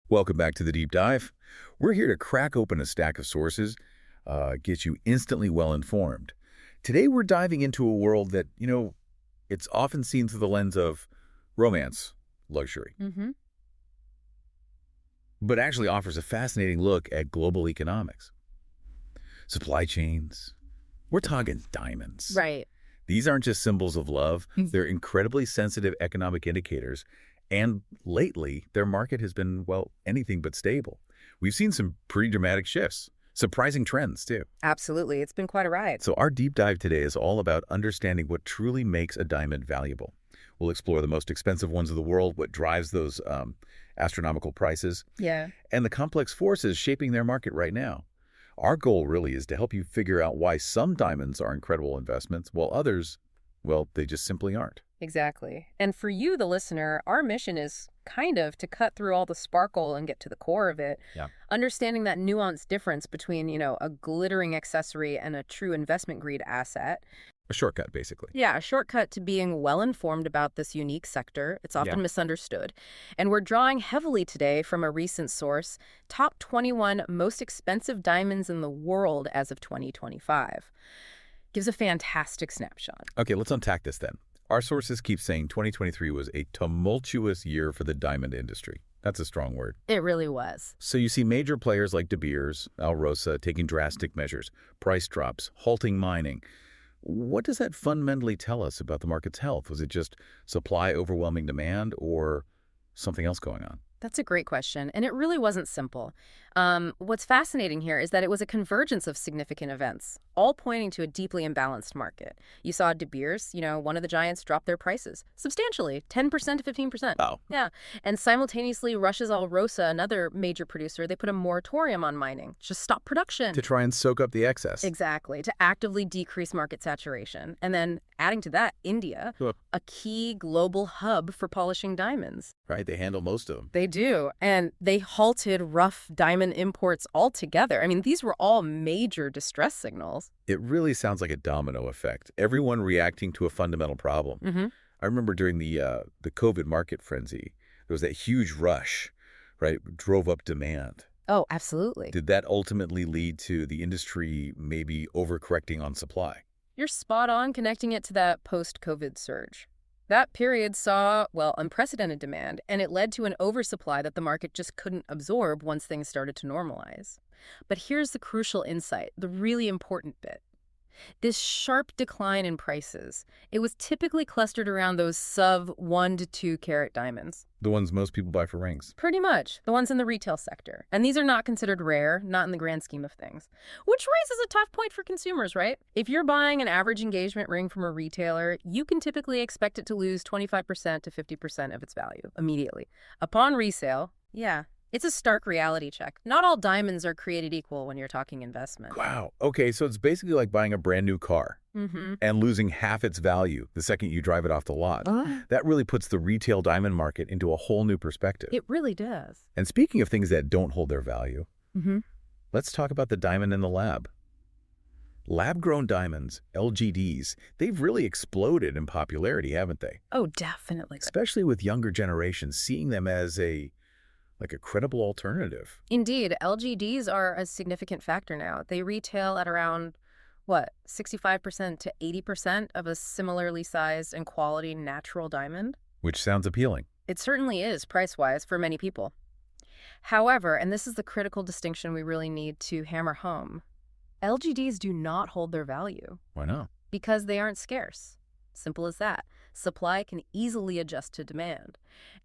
Welcome back to the Deep Dive. We're here to crack open a stack of sources, get you instantly well-informed. Today we're diving into a world that, it's often seen through the lens of romance, luxury, Mm-hmm. but actually offers a fascinating look at global economics, supply chains. We're talking diamonds. Right. These aren't just symbols of love. Mm. They're incredibly sensitive economic indicators. And lately, their market has been, well, anything but stable. We've seen some pretty dramatic shifts, surprising trends, too. Absolutely. It's been quite a ride. So our deep dive today is all about understanding what truly makes a diamond valuable. We'll explore the most expensive ones of the world, what drives those astronomical prices, Yeah. and the complex forces shaping their market right now. Our goal really is to help you figure out why some diamonds are incredible investments, while others, well, they just simply aren't. Exactly. And for you, the listener, our mission is kind of to cut through all the sparkle and get to the core of it. Yeah. Understanding that nuanced difference between, a glittering accessory and a true investment grade asset. A shortcut, basically. Yeah, a shortcut to being well informed about this unique sector. It's often misunderstood. And we're drawing heavily today from a recent source, top 21 most expensive diamonds in the world as of 2025. Gives a fantastic snapshot. Okay, let's unpack this then. Our sources keep saying 2023 was a tumultuous year for the diamond industry. That's a strong word. It really was. So you see major players like De Beers, Alrosa taking drastic measures, price drops, halting mining. What does that fundamentally tell us about the market's health? Was it just supply overwhelming demand or something else going on? That's a great question, and it really wasn't simple. What's fascinating here is that it was a convergence of significant events, all pointing to a deeply imbalanced market. You saw De Beers, one of the giants, drop their prices substantially, 10% to 15%. Oh. Yeah, and simultaneously Russia's Alrosa, another major producer, they put a moratorium on mining, just stop production. To try and soak up the excess. Exactly, to actively decrease market saturation. And then adding to that, India, a key global hub for polishing diamonds. Right, they handle most of them. They do, and they halted rough diamond imports altogether. I mean, these were all major distress signals. It really sounds like a domino effect. Everyone reacting to a fundamental problem. Mm-hmm. I remember during the COVID market frenzy, there was that huge rush, right? Drove up demand. Oh, absolutely. Did that ultimately lead to the industry maybe overcorrecting on supply? You're spot on connecting it to that post-COVID surge. That period saw, unprecedented demand, and it led to an oversupply that the market just couldn't absorb once things started to normalize. But here's the crucial insight, the really important bit. This sharp decline in prices, it was typically clustered around those sub 1 to 2 carat diamonds. The ones most people buy for rings. Pretty much, the ones in the retail sector. And these are not considered rare, not in the grand scheme of things. Which raises a tough point for consumers, right? If you're buying an average engagement ring from a retailer, you can typically expect it to lose 25% to 50% of its value immediately. Upon resale, it's a stark reality check. Not all diamonds are created equal when you're talking investment. Wow. Okay, so it's basically like buying a brand new car and losing half its value the second you drive it off the lot. That really puts the retail diamond market into a whole new perspective. It really does. And speaking of things that don't hold their value, Mm-hmm. let's talk about the diamond in the lab. Lab-grown diamonds, LGDs, they've really exploded in popularity, haven't they? Oh, definitely. Especially with younger generations, seeing them as a credible alternative. Indeed, LGDs are a significant factor now. They retail at around, 65% to 80% of a similarly sized and quality natural diamond? Which sounds appealing. It certainly is, price-wise, for many people. However, and this is the critical distinction we really need to hammer home, LGDs do not hold their value. Why not? Because they aren't scarce. Simple as that. Supply can easily adjust to demand.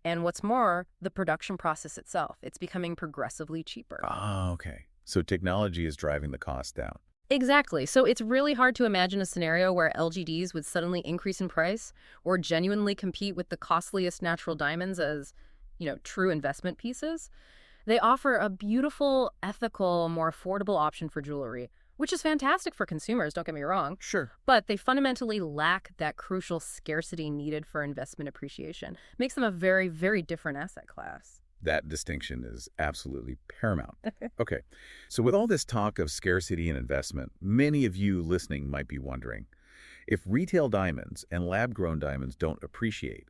And what's more, the production process itself, it's becoming progressively cheaper. Ah, okay. So technology is driving the cost down. Exactly. So it's really hard to imagine a scenario where LGDs would suddenly increase in price or genuinely compete with the costliest natural diamonds as, true investment pieces. They offer a beautiful, ethical, more affordable option for jewelry, which is fantastic for consumers, don't get me wrong. Sure. But they fundamentally lack that crucial scarcity needed for investment appreciation. Makes them a very, very different asset class. That distinction is absolutely paramount. Okay, so with all this talk of scarcity and investment, many of you listening might be wondering, if retail diamonds and lab-grown diamonds don't appreciate,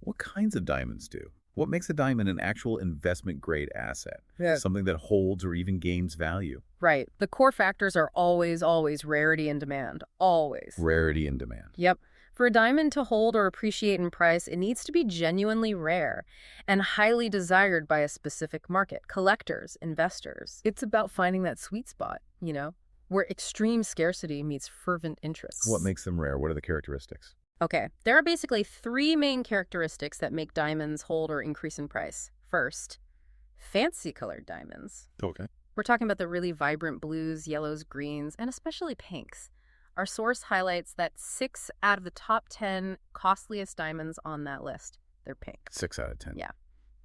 what kinds of diamonds do? What makes a diamond an actual investment-grade asset? Yeah. Something that holds or even gains value. Right. The core factors are always, always rarity and demand. Always. Rarity and demand. Yep. For a diamond to hold or appreciate in price, it needs to be genuinely rare and highly desired by a specific market, collectors, investors. It's about finding that sweet spot, where extreme scarcity meets fervent interest. What makes them rare? What are the characteristics? Okay, there are basically three main characteristics that make diamonds hold or increase in price. First, fancy colored diamonds. Okay. We're talking about the really vibrant blues, yellows, greens, and especially pinks. Our source highlights that 6 out of the top 10 costliest diamonds on that list, they're pink. 6 out of 10. Yeah.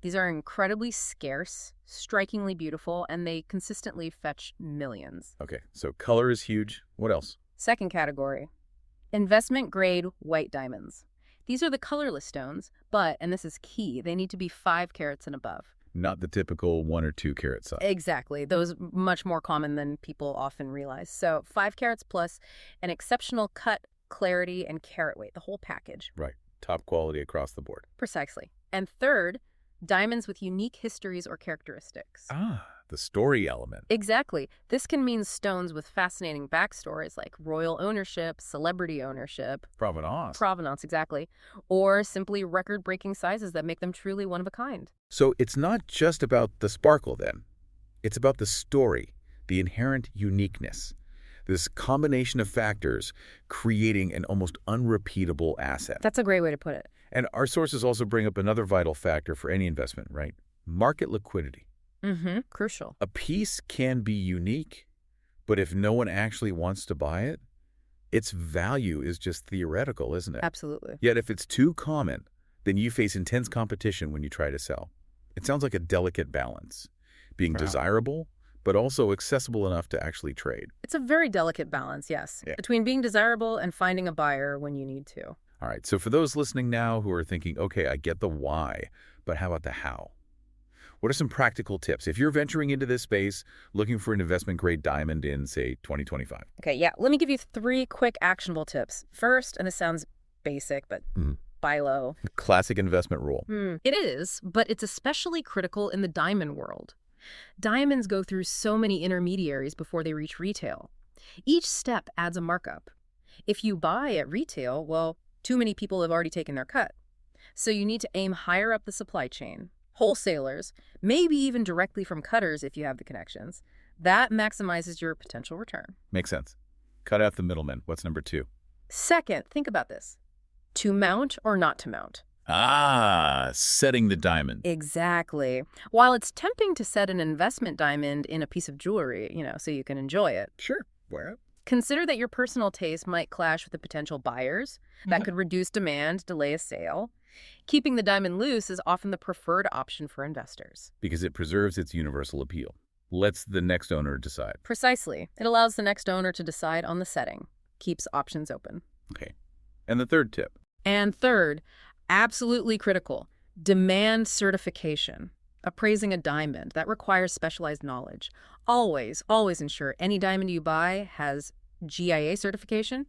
These are incredibly scarce, strikingly beautiful, and they consistently fetch millions. Okay, so color is huge. What else? Second category, investment-grade white diamonds. These are the colorless stones, but, and this is key, they need to be 5 carats and above. Not the typical 1 or 2 carat size. Exactly. Those much more common than people often realize. So 5 carats plus an exceptional cut, clarity, and carat weight, the whole package. Right. Top quality across the board. Precisely. And third, diamonds with unique histories or characteristics. Ah, the story element. Exactly. This can mean stones with fascinating backstories like royal ownership, celebrity ownership. Provenance, exactly. Or simply record-breaking sizes that make them truly one of a kind. So it's not just about the sparkle then. It's about the story, the inherent uniqueness. This combination of factors creating an almost unrepeatable asset. That's a great way to put it. And our sources also bring up another vital factor for any investment, right? Market liquidity. Crucial. A piece can be unique, but if no one actually wants to buy it, its value is just theoretical, isn't it? Absolutely. Yet if it's too common, then you face intense competition when you try to sell. It sounds like a delicate balance, being desirable, but also accessible enough to actually trade. It's a very delicate balance, yes, between being desirable and finding a buyer when you need to. All right, so for those listening now who are thinking, okay, I get the why, but how about the how? What are some practical tips if you're venturing into this space looking for an investment-grade diamond in, say, 2025? Okay, yeah, let me give you 3 quick actionable tips. First, and this sounds basic, but buy low. Classic investment rule. It is, but it's especially critical in the diamond world. Diamonds go through so many intermediaries before they reach retail. Each step adds a markup. If you buy at retail, well, too many people have already taken their cut. So you need to aim higher up the supply chain. Wholesalers, maybe even directly from cutters if you have the connections. That maximizes your potential return. Makes sense. Cut out the middleman. What's number 2? Second, think about this. To mount or not to mount? Ah, setting the diamond. Exactly. While it's tempting to set an investment diamond in a piece of jewelry, so you can enjoy it. Sure. Wear it. Consider that your personal taste might clash with the potential buyers. That could reduce demand, delay a sale. Keeping the diamond loose is often the preferred option for investors. Because it preserves its universal appeal. Lets the next owner decide. Precisely. It allows the next owner to decide on the setting. Keeps options open. Okay. And the third tip? And third, absolutely critical, demand certification. Appraising a diamond, that requires specialized knowledge. Always, always ensure any diamond you buy has GIA certification,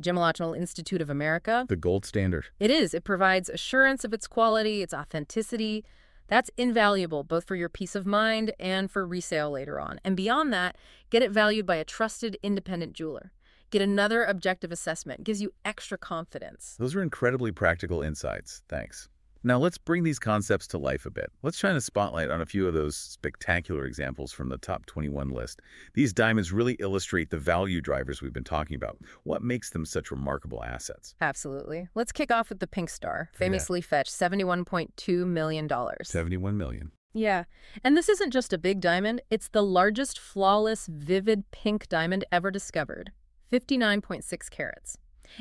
Gemological Institute of America. The gold standard. It is. It provides assurance of its quality, its authenticity. That's invaluable, both for your peace of mind and for resale later on. And beyond that, get it valued by a trusted independent jeweler. Get another objective assessment. Gives you extra confidence. Those are incredibly practical insights. Thanks. Now let's bring these concepts to life a bit. Let's shine a spotlight on a few of those spectacular examples from the top 21 list. These diamonds really illustrate the value drivers we've been talking about. What makes them such remarkable assets? Absolutely. Let's kick off with the pink star, famously fetched $71.2 million. $71 million. Yeah. And this isn't just a big diamond. It's the largest flawless, vivid pink diamond ever discovered. 59.6 carats.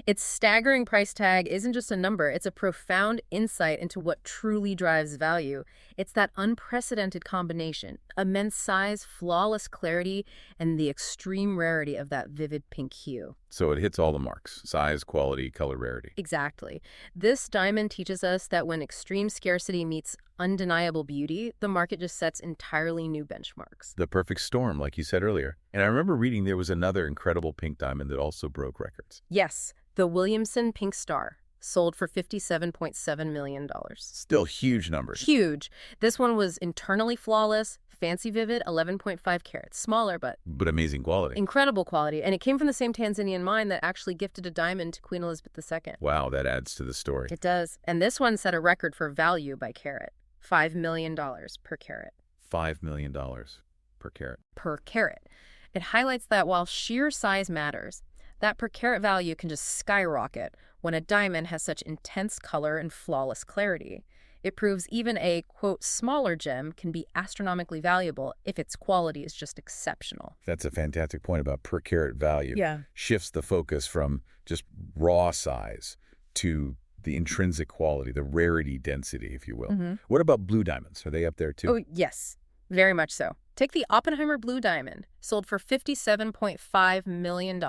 Its staggering price tag isn't just a number, it's a profound insight into what truly drives value. It's that unprecedented combination, immense size, flawless clarity, and the extreme rarity of that vivid pink hue. So it hits all the marks: size, quality, color, rarity. Exactly. This diamond teaches us that when extreme scarcity meets undeniable beauty, the market just sets entirely new benchmarks. The perfect storm, like you said earlier. And I remember reading there was another incredible pink diamond that also broke records. Yes, the Williamson Pink Star, sold for $57.7 million. Still huge numbers. Huge. This one was internally flawless, fancy vivid, 11.5 carats. Smaller, but But amazing quality. incredible quality. And it came from the same Tanzanian mine that actually gifted a diamond to Queen Elizabeth II. Wow, that adds to the story. It does. And this one set a record for value by carat. $5 million per carat. $5 million per carat. Per carat. It highlights that while sheer size matters, that per carat value can just skyrocket when a diamond has such intense color and flawless clarity. It proves even a, quote, smaller gem can be astronomically valuable if its quality is just exceptional. That's a fantastic point about per carat value. Yeah. Shifts the focus from just raw size to the intrinsic quality, the rarity density, if you will. What about blue diamonds? Are they up there too? Oh, yes. Very much so. Take the Oppenheimer Blue Diamond, sold for $57.5 million.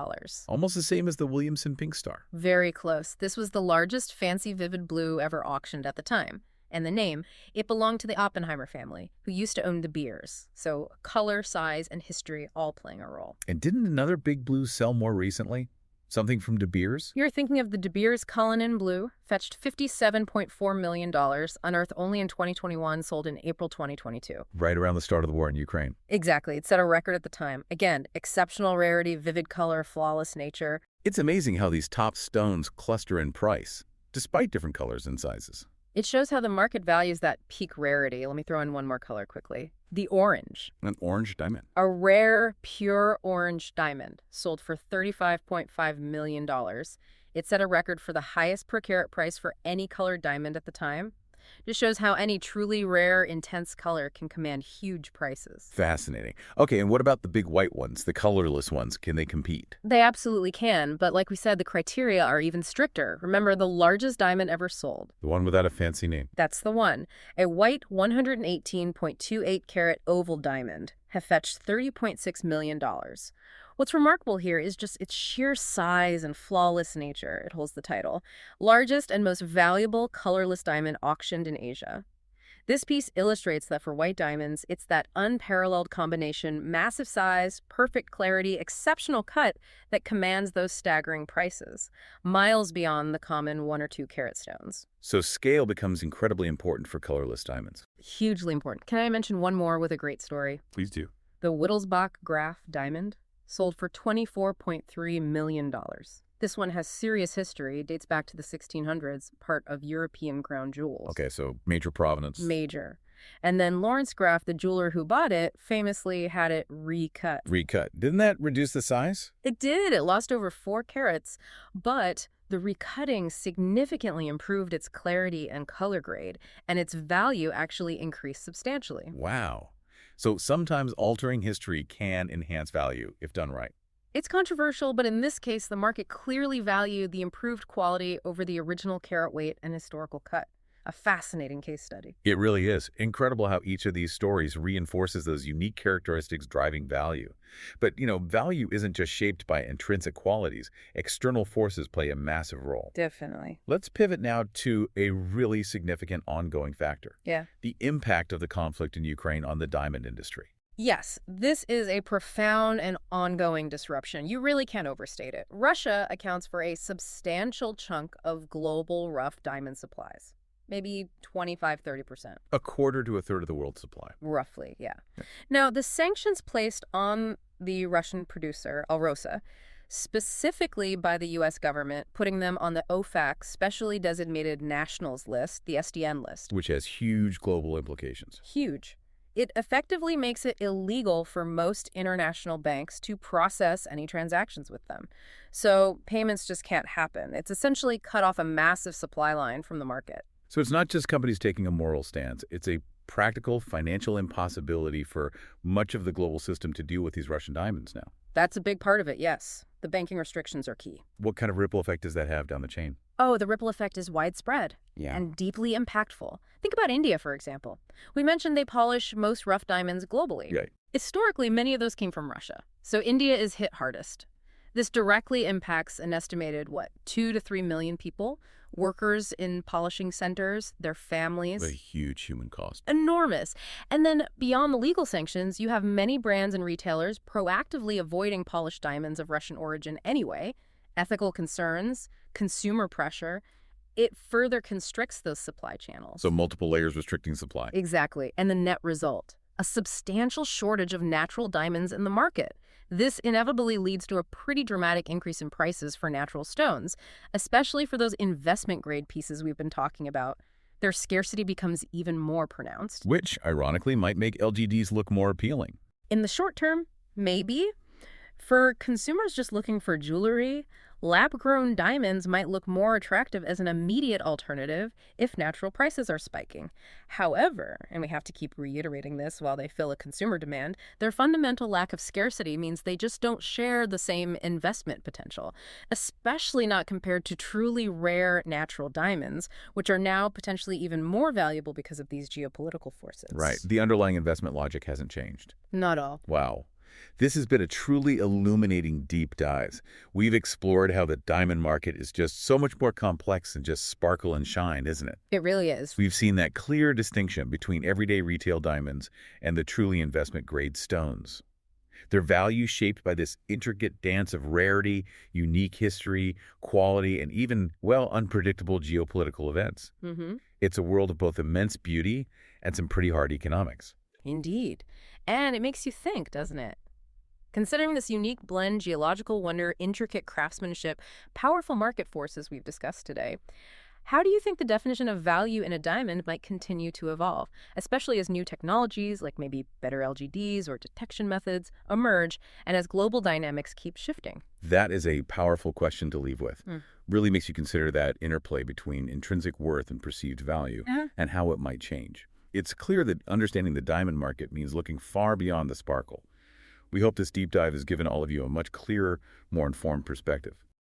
Almost the same as the Williamson Pink Star. Very close. This was the largest fancy vivid blue ever auctioned at the time. And the name, it belonged to the Oppenheimer family, who used to own De Beers. So color, size, and history all playing a role. And didn't another big blue sell more recently? Something from De Beers? You're thinking of the De Beers Cullinan Blue, fetched $57.4 million, unearthed only in 2021, sold in April 2022. Right around the start of the war in Ukraine. Exactly. It set a record at the time. Again, exceptional rarity, vivid color, flawless nature. It's amazing how these top stones cluster in price, despite different colors and sizes. It shows how the market values that peak rarity. Let me throw in one more color quickly. The orange. An orange diamond. A rare, pure orange diamond sold for $35.5 million. It set a record for the highest per carat price for any colored diamond at the time. Just shows how any truly rare, intense color can command huge prices. Fascinating. Okay, and what about the big white ones, the colorless ones? Can they compete? They absolutely can, but like we said, the criteria are even stricter. Remember, the largest diamond ever sold. The one without a fancy name. That's the one. A white 118.28 carat oval diamond have fetched $30.6 million. What's remarkable here is just its sheer size and flawless nature. It holds the title. Largest and most valuable colorless diamond auctioned in Asia. This piece illustrates that for white diamonds, it's that unparalleled combination, massive size, perfect clarity, exceptional cut that commands those staggering prices, miles beyond the common 1 or 2 carat stones. So scale becomes incredibly important for colorless diamonds. Hugely important. Can I mention one more with a great story? Please do. The Wittelsbach Graf diamond sold for $24.3 million. This one has serious history, dates back to the 1600s, part of European crown jewels. Okay, so major provenance. Major. And then Lawrence Graf, the jeweler who bought it, famously had it recut. Recut. Didn't that reduce the size? It did. It lost over 4 carats, but the recutting significantly improved its clarity and color grade, and its value actually increased substantially. Wow. So sometimes altering history can enhance value if done right. It's controversial, but in this case, the market clearly valued the improved quality over the original carat weight and historical cut. A fascinating case study. It really is. Incredible how each of these stories reinforces those unique characteristics driving value. But, value isn't just shaped by intrinsic qualities. External forces play a massive role. Definitely. Let's pivot now to a really significant ongoing factor. Yeah. The impact of the conflict in Ukraine on the diamond industry. Yes, this is a profound and ongoing disruption. You really can't overstate it. Russia accounts for a substantial chunk of global rough diamond supplies. Maybe 25–30%. A quarter to a third of the world's supply. Roughly, yeah. Now, the sanctions placed on the Russian producer, Alrosa, specifically by the U.S. government, putting them on the OFAC Specially Designated Nationals list, the SDN list. Which has huge global implications. Huge. It effectively makes it illegal for most international banks to process any transactions with them. So payments just can't happen. It's essentially cut off a massive supply line from the market. So it's not just companies taking a moral stance. It's a practical financial impossibility for much of the global system to deal with these Russian diamonds now. That's a big part of it, yes. The banking restrictions are key. What kind of ripple effect does that have down the chain? Oh, the ripple effect is widespread and deeply impactful. Think about India, for example. We mentioned they polish most rough diamonds globally. Right. Historically, many of those came from Russia. So India is hit hardest. This directly impacts an estimated, 2 to 3 million people, workers in polishing centers, their families. A huge human cost. Enormous. And then beyond the legal sanctions, you have many brands and retailers proactively avoiding polished diamonds of Russian origin anyway, ethical concerns, consumer pressure, it further constricts those supply channels. So multiple layers restricting supply. Exactly. And the net result, a substantial shortage of natural diamonds in the market. This inevitably leads to a pretty dramatic increase in prices for natural stones, especially for those investment-grade pieces we've been talking about. Their scarcity becomes even more pronounced. Which, ironically, might make LGDs look more appealing. In the short term, maybe. For consumers just looking for jewelry, lab-grown diamonds might look more attractive as an immediate alternative if natural prices are spiking. However, and we have to keep reiterating this while they fill a consumer demand, their fundamental lack of scarcity means they just don't share the same investment potential, especially not compared to truly rare natural diamonds, which are now potentially even more valuable because of these geopolitical forces. Right. The underlying investment logic hasn't changed. Not all. Wow. This has been a truly illuminating deep dive. We've explored how the diamond market is just so much more complex than just sparkle and shine, isn't it? It really is. We've seen that clear distinction between everyday retail diamonds and the truly investment-grade stones. Their value shaped by this intricate dance of rarity, unique history, quality, and even, well, unpredictable geopolitical events. It's a world of both immense beauty and some pretty hard economics. Indeed. And it makes you think, doesn't it? Considering this unique blend, geological wonder, intricate craftsmanship, powerful market forces we've discussed today, how do you think the definition of value in a diamond might continue to evolve, especially as new technologies, like maybe better LGDs or detection methods, emerge, and as global dynamics keep shifting? That is a powerful question to leave with. Really makes you consider that interplay between intrinsic worth and perceived value and how it might change. It's clear that understanding the diamond market means looking far beyond the sparkle. We hope this deep dive has given all of you a much clearer, more informed perspective.